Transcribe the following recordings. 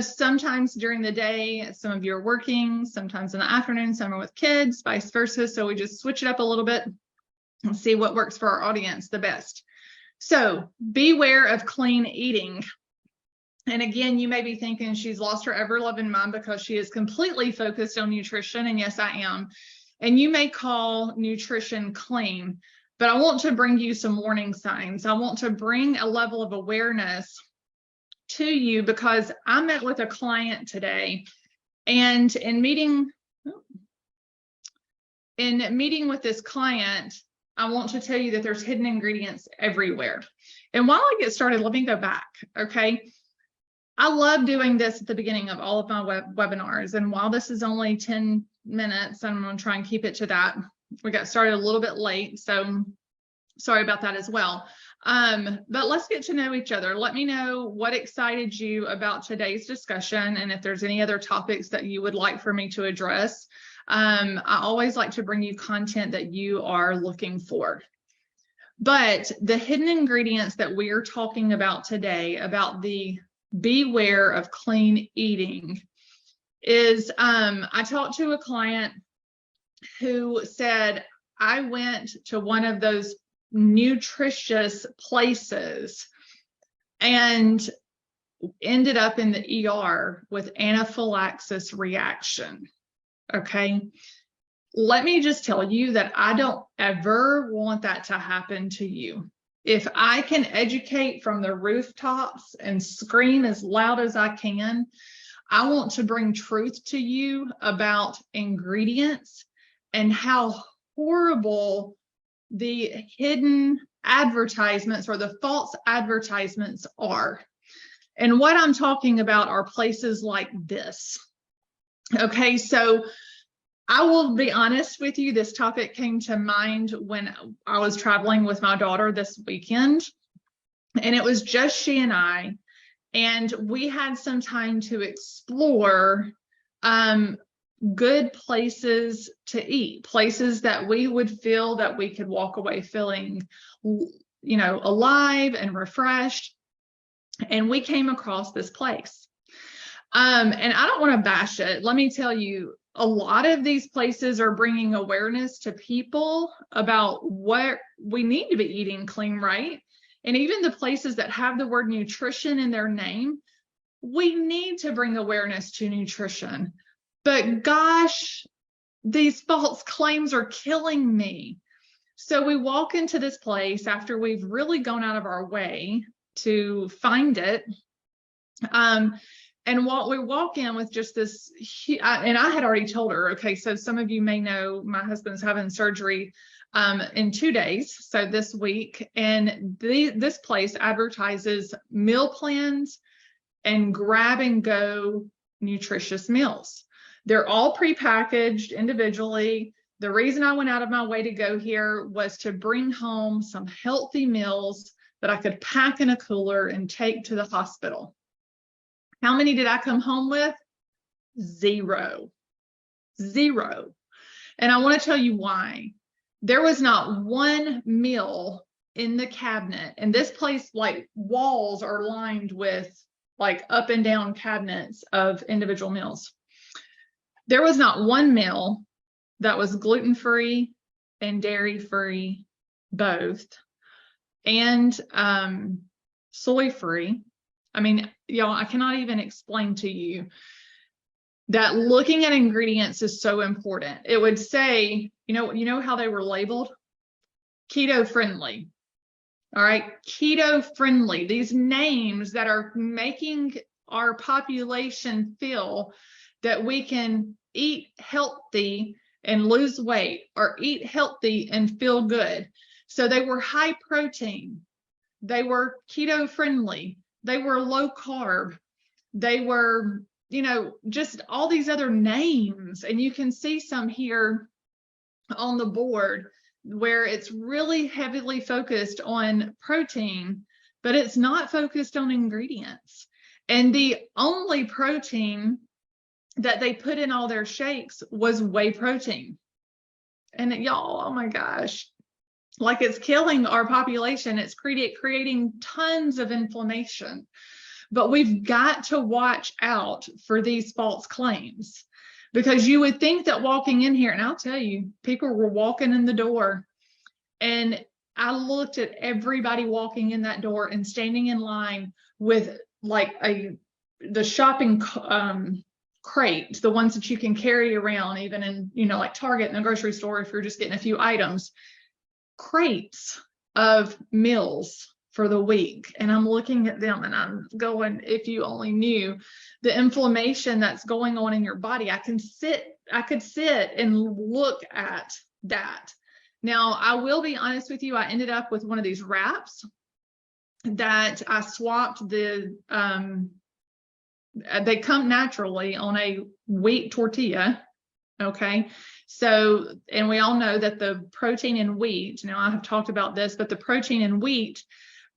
Sometimes during the day, some of you are working, sometimes in the afternoon, some are with kids, vice versa. So we just switch it up a little bit and see what works for our audience the best. So beware of clean eating. And again, you may be thinking she's lost her ever-loving mind because she is completely focused on nutrition. And yes, I am. And you may call nutrition clean, but I want to bring you some warning signs. I want to bring a level of awareness to you because I met with a client today, and in meeting with this client, I want to tell you that there's hidden ingredients everywhere. And while I get started, let me go back, okay? I love doing this at the beginning of all of my webinars. And while this is only 10 minutes, I'm going to try and keep it to that. We got started a little bit late, so sorry about that as well. But let's get to know each other. Let me know what excited you about today's discussion, and if there's any other topics that you would like for me to address. I always like to bring you content that you are looking for. But the hidden ingredients that we are talking about today, about the beware of clean eating, is I talked to a client who said, I went to one of those nutritious places and ended up in the ER with anaphylaxis reaction. Okay. Let me just tell you that I don't ever want that to happen to you. If I can educate from the rooftops and scream as loud as I can, I want to bring truth to you about ingredients and how horrible the hidden advertisements or the false advertisements are. And what I'm talking about are places like this. Okay, so I will be honest with you, this topic came to mind when I was traveling with my daughter this weekend, and it was just she and I, and we had some time to explore good places to eat, places that we would feel that we could walk away feeling, you know, alive and refreshed. And we came across this place. And I don't want to bash it. Let me tell you, a lot of these places are bringing awareness to people about what we need to be eating clean, right? And even the places that have the word nutrition in their name, we need to bring awareness to nutrition. But gosh, these false claims are killing me. So we walk into this place after we've really gone out of our way to find it. And what we walk in with just this, and I had already told her, okay, so some of you may know my husband's having surgery in 2 days, so this week, and this place advertises meal plans and grab and go nutritious meals. They're all prepackaged individually. The reason I went out of my way to go here was to bring home some healthy meals that I could pack in a cooler and take to the hospital. How many did I come home with? Zero. And I want to tell you why. There was not one meal in the cabinet, and this place, like, walls are lined with like up and down cabinets of individual meals. There was not one meal that was gluten-free and dairy-free, both, and soy-free. I mean, y'all, I cannot even explain to you that looking at ingredients is so important. It would say, you know how they were labeled? Keto friendly. All right, keto friendly. These names that are making our population feel that we can eat healthy and lose weight, or eat healthy and feel good. So they were high protein, they were keto friendly, they were low carb, they were, just all these other names. And you can see some here on the board where it's really heavily focused on protein, but it's not focused on ingredients. And the only protein that they put in all their shakes was whey protein. And y'all, oh my gosh, like, it's killing our population. It's creating tons of inflammation. But we've got to watch out for these false claims, because you would think that walking in here, and I'll tell you, people were walking in the door, and I looked at everybody walking in that door and standing in line with like the shopping crate, the ones that you can carry around, even in, you know, like Target and the grocery store, if you're just getting a few items, crates of meals for the week. And I'm looking at them and I'm going, if you only knew the inflammation that's going on in your body. I could sit and look at that. Now, I will be honest with you, I ended up with one of these wraps that I swapped they come naturally on a wheat tortilla. Okay. So, and we all know that the protein in wheat, now I have talked about this, but the protein in wheat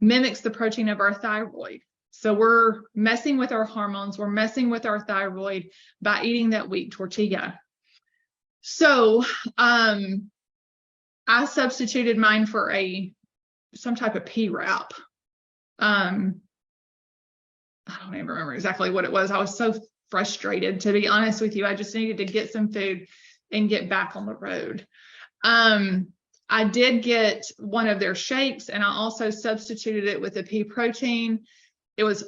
mimics the protein of our thyroid. So we're messing with our hormones, we're messing with our thyroid by eating that wheat tortilla. So, I substituted mine for some type of pea wrap. I don't even remember exactly what it was. I was so frustrated, to be honest with you. I just needed to get some food and get back on the road. I did get one of their shakes, and I also substituted it with the pea protein. It was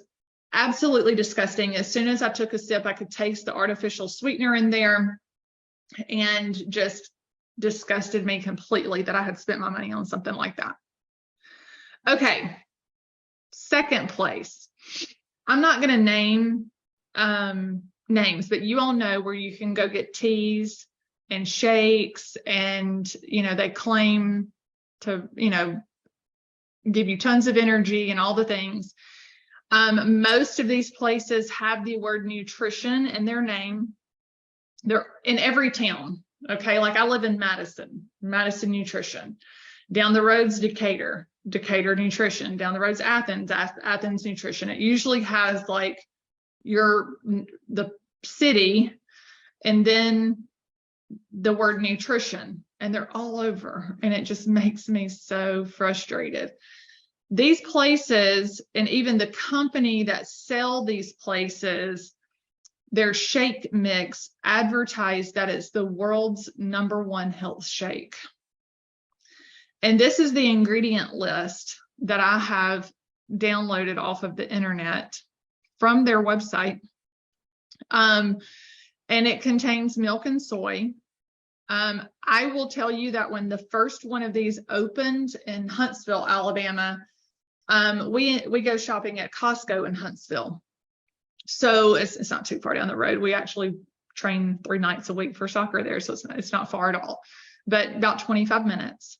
absolutely disgusting. As soon as I took a sip, I could taste the artificial sweetener in there, and just disgusted me completely that I had spent my money on something like that. Okay, second place. I'm not going to name names, but you all know where you can go get teas and shakes, and, you know, they claim to, you know, give you tons of energy and all the things. Most of these places have the word nutrition in their name. They're in every town. Okay, like I live in Madison Nutrition. Down the road's Decatur Nutrition. Down the road's Athens Nutrition. It usually has like the city and then the word nutrition, and they're all over, and it just makes me so frustrated. These places, and even the company that sell these places, their shake mix advertised that it's the world's #1 health shake. And this is the ingredient list that I have downloaded off of the internet from their website. And it contains milk and soy. I will tell you that when the first one of these opened in Huntsville, Alabama, we go shopping at Costco in Huntsville. So it's not too far down the road. We actually train 3 nights a week for soccer there, so it's not far at all, but about 25 minutes.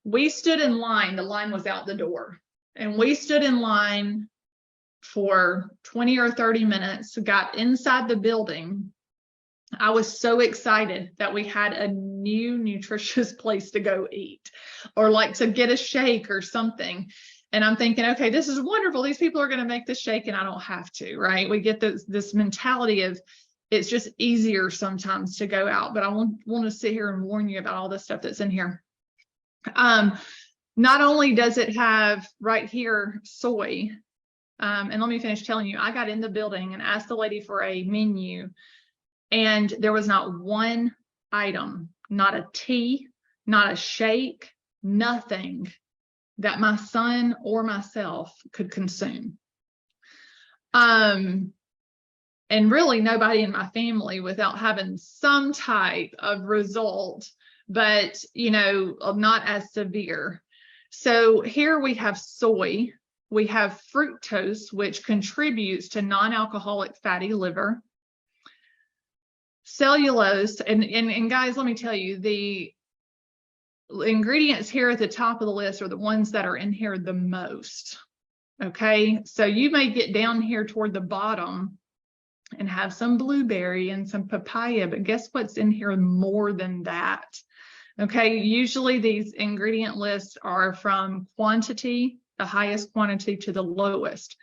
We stood in line. The line was out the door, and we stood in line for 20 or 30 minutes, got inside the building. I was so excited that we had a new nutritious place to go eat, or like to get a shake or something. And I'm thinking, okay, this is wonderful. These people are going to make this shake and I don't have to, right? We get this mentality of it's just easier sometimes to go out, but I want to sit here and warn you about all this stuff that's in here. Not only does it have right here soy, and let me finish telling you, I got in the building and asked the lady for a menu, and there was not one item, not a tea, not a shake, nothing that my son or myself could consume. And really nobody in my family without having some type of result, but, you know, not as severe. So here we have soy, we have fructose, which contributes to non-alcoholic fatty liver, cellulose, and guys, let me tell you, the ingredients here at the top of the list are the ones that are in here the most. Okay, so you may get down here toward the bottom and have some blueberry and some papaya, but guess what's in here more than that? Okay, usually these ingredient lists are from quantity, the highest quantity, to the lowest.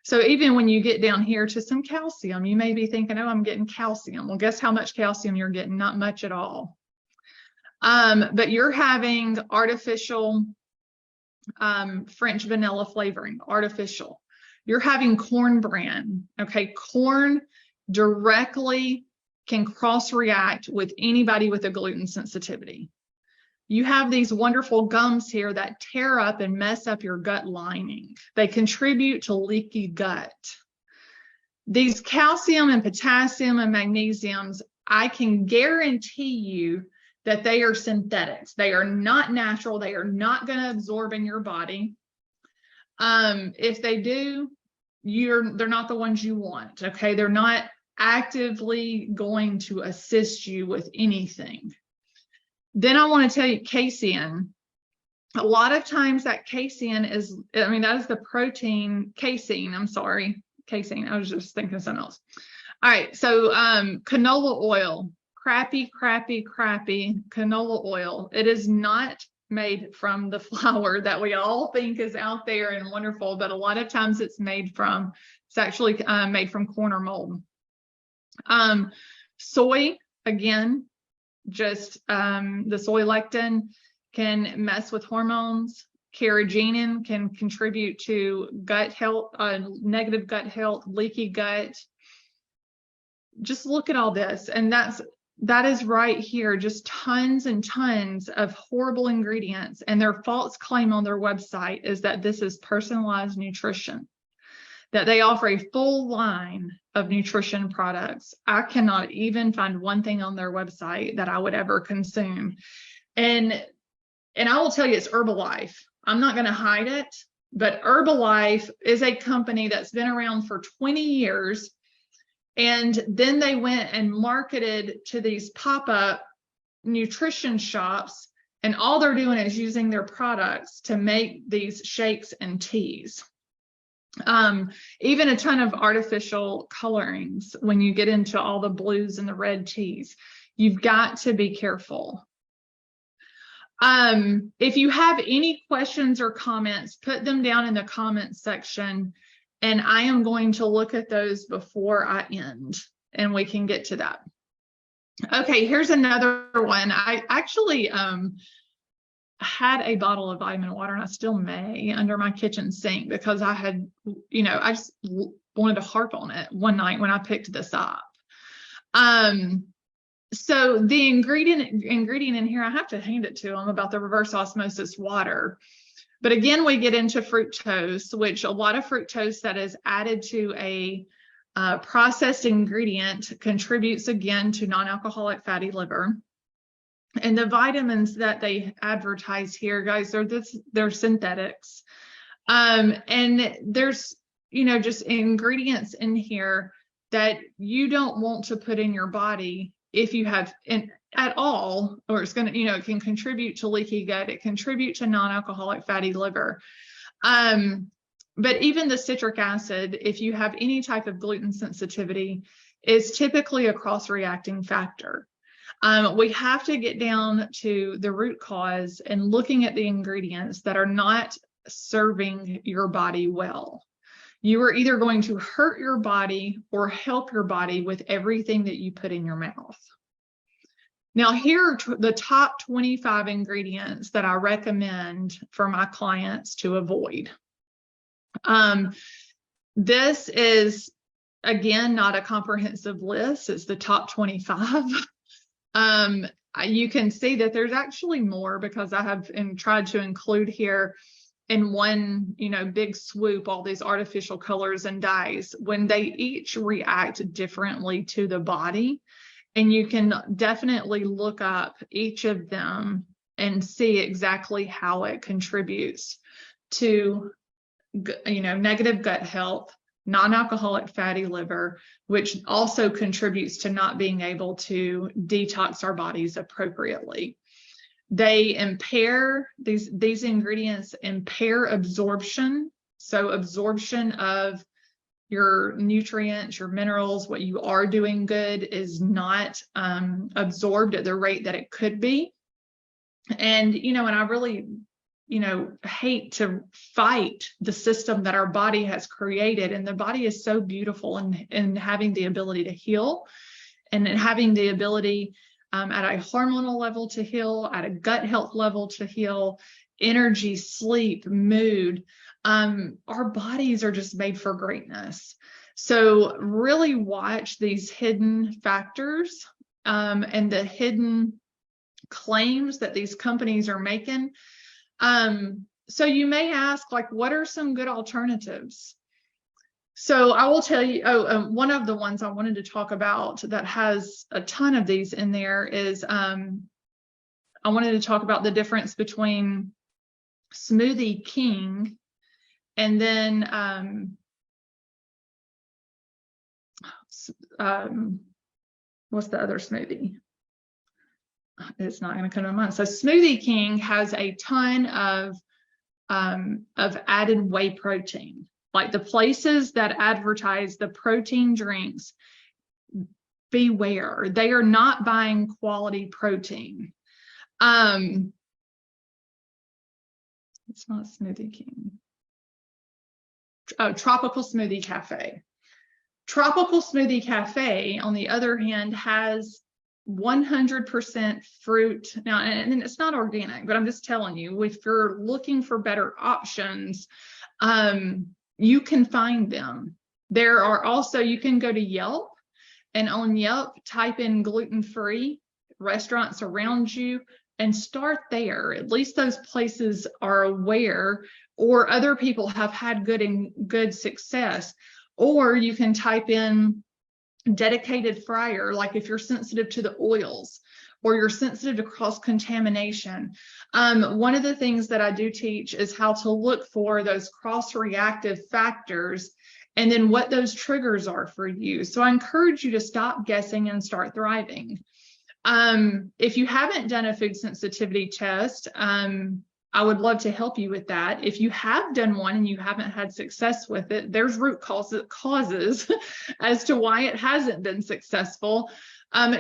So even when you get down here to some calcium, you may be thinking, oh, I'm getting calcium. Well, guess how much calcium you're getting? Not much at all. But you're having artificial French vanilla flavoring, artificial. You're having corn bran. Okay, corn directly can cross-react with anybody with a gluten sensitivity. You have these wonderful gums here that tear up and mess up your gut lining. They contribute to leaky gut. These calcium and potassium and magnesiums, I can guarantee you that they are synthetics. They are not natural. They are not going to absorb in your body. If they do, they're not the ones you want. Okay, they're not actively going to assist you with anything. Then I want to tell you casein. A lot of times that casein is, that is the protein, casein, I'm sorry, casein. I was just thinking of something else. All right, so canola oil, crappy canola oil. It is not made from the flour that we all think is out there and wonderful, but a lot of times it's actually made from corn or mold. Soy, again, just the soy lectin can mess with hormones. Carrageenan can contribute to gut health, negative gut health, leaky gut. Just look at all this, and that is right here, just tons and tons of horrible ingredients. And their false claim on their website is that this is personalized nutrition, that they offer a full line of nutrition products. I cannot even find one thing on their website that I would ever consume. And I will tell you, it's Herbalife. I'm not going to hide it, but Herbalife is a company that's been around for 20 years. And then they went and marketed to these pop-up nutrition shops, and all they're doing is using their products to make these shakes and teas. Even a ton of artificial colorings when you get into all the blues and the red teas. You've got to be careful. If you have any questions or comments, put them down in the comments section, and I am going to look at those before I end, and we can get to that. Okay, here's another one. I actually had a bottle of vitamin water, and I still may, under my kitchen sink, because I had, I just wanted to harp on it one night when I picked this up. So the ingredient in here, I have to hand it to them about the reverse osmosis water. But again, we get into fructose, which a lot of fructose that is added to a processed ingredient contributes again to non-alcoholic fatty liver. And the vitamins that they advertise here, guys, they're synthetics. And there's, just ingredients in here that you don't want to put in your body if you have at all, or it's going to, it can contribute to leaky gut. It contribute to non-alcoholic fatty liver. But even the citric acid, if you have any type of gluten sensitivity, is typically a cross-reacting factor. We have to get down to the root cause and looking at the ingredients that are not serving your body well. You are either going to hurt your body or help your body with everything that you put in your mouth. Now, here are the top 25 ingredients that I recommend for my clients to avoid. This is, again, not a comprehensive list. It's the top 25. You can see that there's actually more, because I have tried to include here in one, big swoop, all these artificial colors and dyes, when they each react differently to the body. And you can definitely look up each of them and see exactly how it contributes to, negative gut health, non-alcoholic fatty liver, which also contributes to not being able to detox our bodies appropriately. They impair, these ingredients impair absorption. So absorption of your nutrients, your minerals, what you are doing good is not absorbed at the rate that it could be. And, and I really, hate to fight the system that our body has created. And the body is so beautiful in having the ability to heal, and having the ability at a hormonal level to heal, at a gut health level to heal, energy, sleep, mood. Our bodies are just made for greatness. So really watch these hidden factors and the hidden claims that these companies are making. So you may ask, like, what are some good alternatives? So I will tell you, one of the ones I wanted to talk about that has a ton of these in there is, I wanted to talk about the difference between Smoothie King and then what's the other smoothie? It's not going to come to mind. So Smoothie King has a ton of added whey protein. Like the places that advertise the protein drinks, beware, they are not buying quality protein. It's not Smoothie King. Oh, Tropical Smoothie Cafe. Tropical Smoothie Cafe, on the other hand, has 100% fruit. Now, and it's not organic, but I'm just telling you, if you're looking for better options, you can find them. There are also, you can go to Yelp, and on Yelp, type in gluten-free restaurants around you and start there. At least those places are aware, or other people have had good success. Or you can type in dedicated fryer, like if you're sensitive to the oils or you're sensitive to cross-contamination. One of the things that I do teach is how to look for those cross-reactive factors and then what those triggers are for you. So I encourage you to stop guessing and start thriving. If you haven't done a food sensitivity test, I would love to help you with that. If you have done one and you haven't had success with it, there's root causes as to why it hasn't been successful.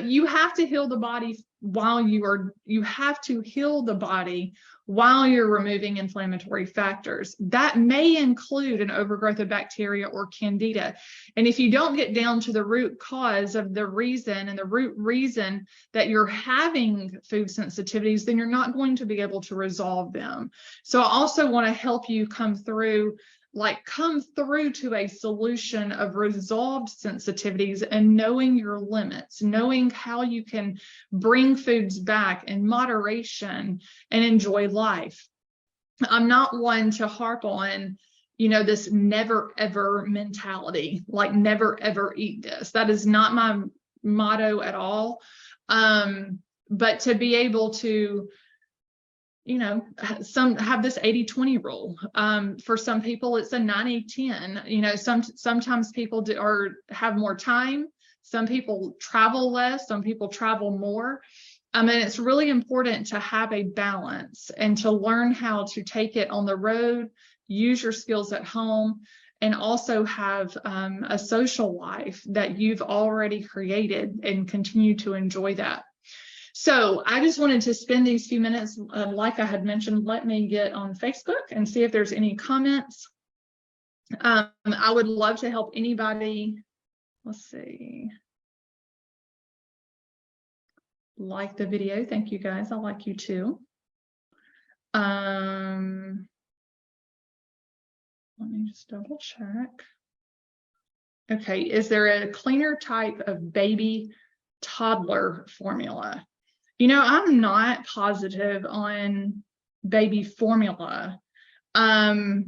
You have to heal the body while you have to heal the body while you're removing inflammatory factors. That may include an overgrowth of bacteria or candida. And if you don't get down to the root cause of the reason and the root reason that you're having food sensitivities, then you're not going to be able to resolve them. So I also want to help you come through to a solution of resolved sensitivities and knowing your limits, knowing how you can bring foods back in moderation and enjoy life. I'm not one to harp on, this never ever mentality, like never ever eat this. That is not my motto at all. But to be able to some have this 80-20 rule. For some people, it's a 90-10. Sometimes people have more time. Some people travel less. Some people travel more. And it's really important to have a balance and to learn how to take it on the road, use your skills at home, and also have a social life that you've already created and continue to enjoy that. So I just wanted to spend these few minutes, like I had mentioned, let me get on Facebook and see if there's any comments. I would love to help anybody. Let's see. Like the video. Thank you guys. I like you too. Let me just double check. Okay. Is there a cleaner type of baby toddler formula? I'm not positive on baby formula. I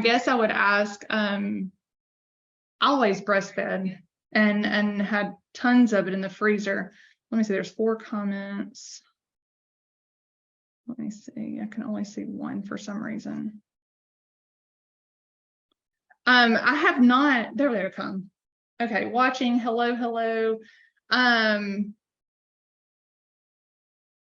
guess I would ask, I always breastfed and had tons of it in the freezer. Let me see, there's 4 comments. Let me see, I can only see one for some reason. I have not, there they come. Okay, watching, hello.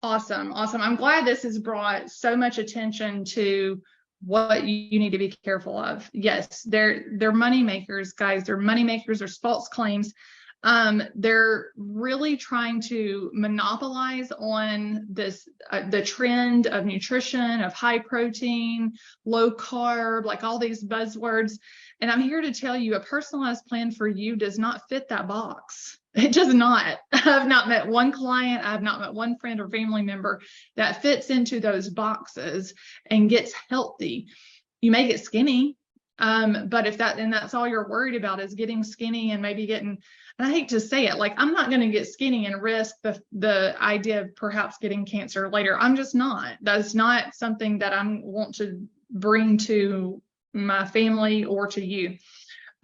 Awesome. I'm glad this has brought so much attention to what you need to be careful of. Yes, they're money makers, guys. They're money makers. There's false claims. They're really trying to monopolize on this, the trend of nutrition, of high protein, low carb, like all these buzzwords. And I'm here to tell you a personalized plan for you does not fit that box. It does not. I've not met one client, I've not met one friend or family member that fits into those boxes and gets healthy. You may get skinny, but if that's all you're worried about is getting skinny and maybe getting, and I hate to say it, like, I'm not going to get skinny and risk the idea of perhaps getting cancer later. I'm just not. That's not something that I want to bring to my family or to you.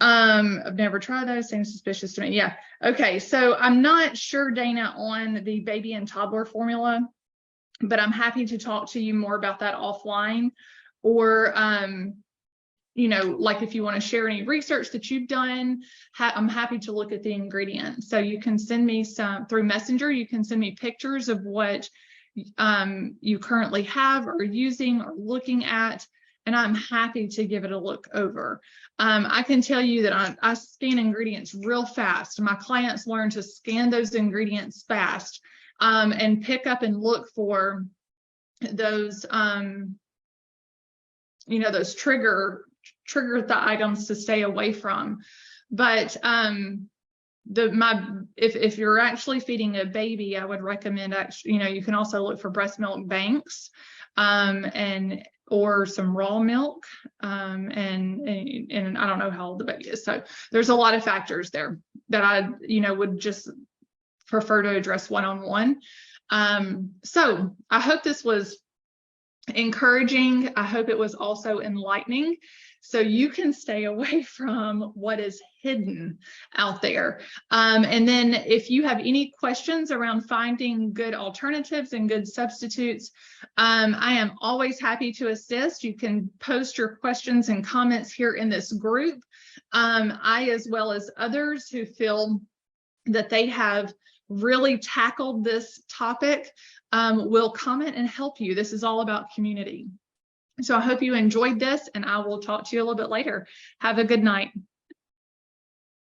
I've never tried those. Seems suspicious to me. Yeah. Okay. So I'm not sure, Dana, on the baby and toddler formula, but I'm happy to talk to you more about that offline, or, you know, like if you want to share any research that you've done, I'm happy to look at the ingredients. So you can send me some through Messenger. You can send me pictures of what you currently have or using or looking at, and I'm happy to give it a look over. I can tell you that I scan ingredients real fast. My clients learn to scan those ingredients fast, and pick up and look for those, you know, those trigger the items to stay away from. But if you're actually feeding a baby, I would recommend you know, you can also look for breast milk banks, or some raw milk, and I don't know how old the baby is. So there's a lot of factors there that I, you know, would just prefer to address one-on-one. So I hope this was encouraging. I hope it was also enlightening, so you can stay away from what is hidden out there. And then if you have any questions around finding good alternatives and good substitutes, I am always happy to assist. You can post your questions and comments here in this group. I, as well as others who feel that they have really tackled this topic, will comment and help you. This is all about community. So I hope you enjoyed this, and I will talk to you a little bit later. Have a good night.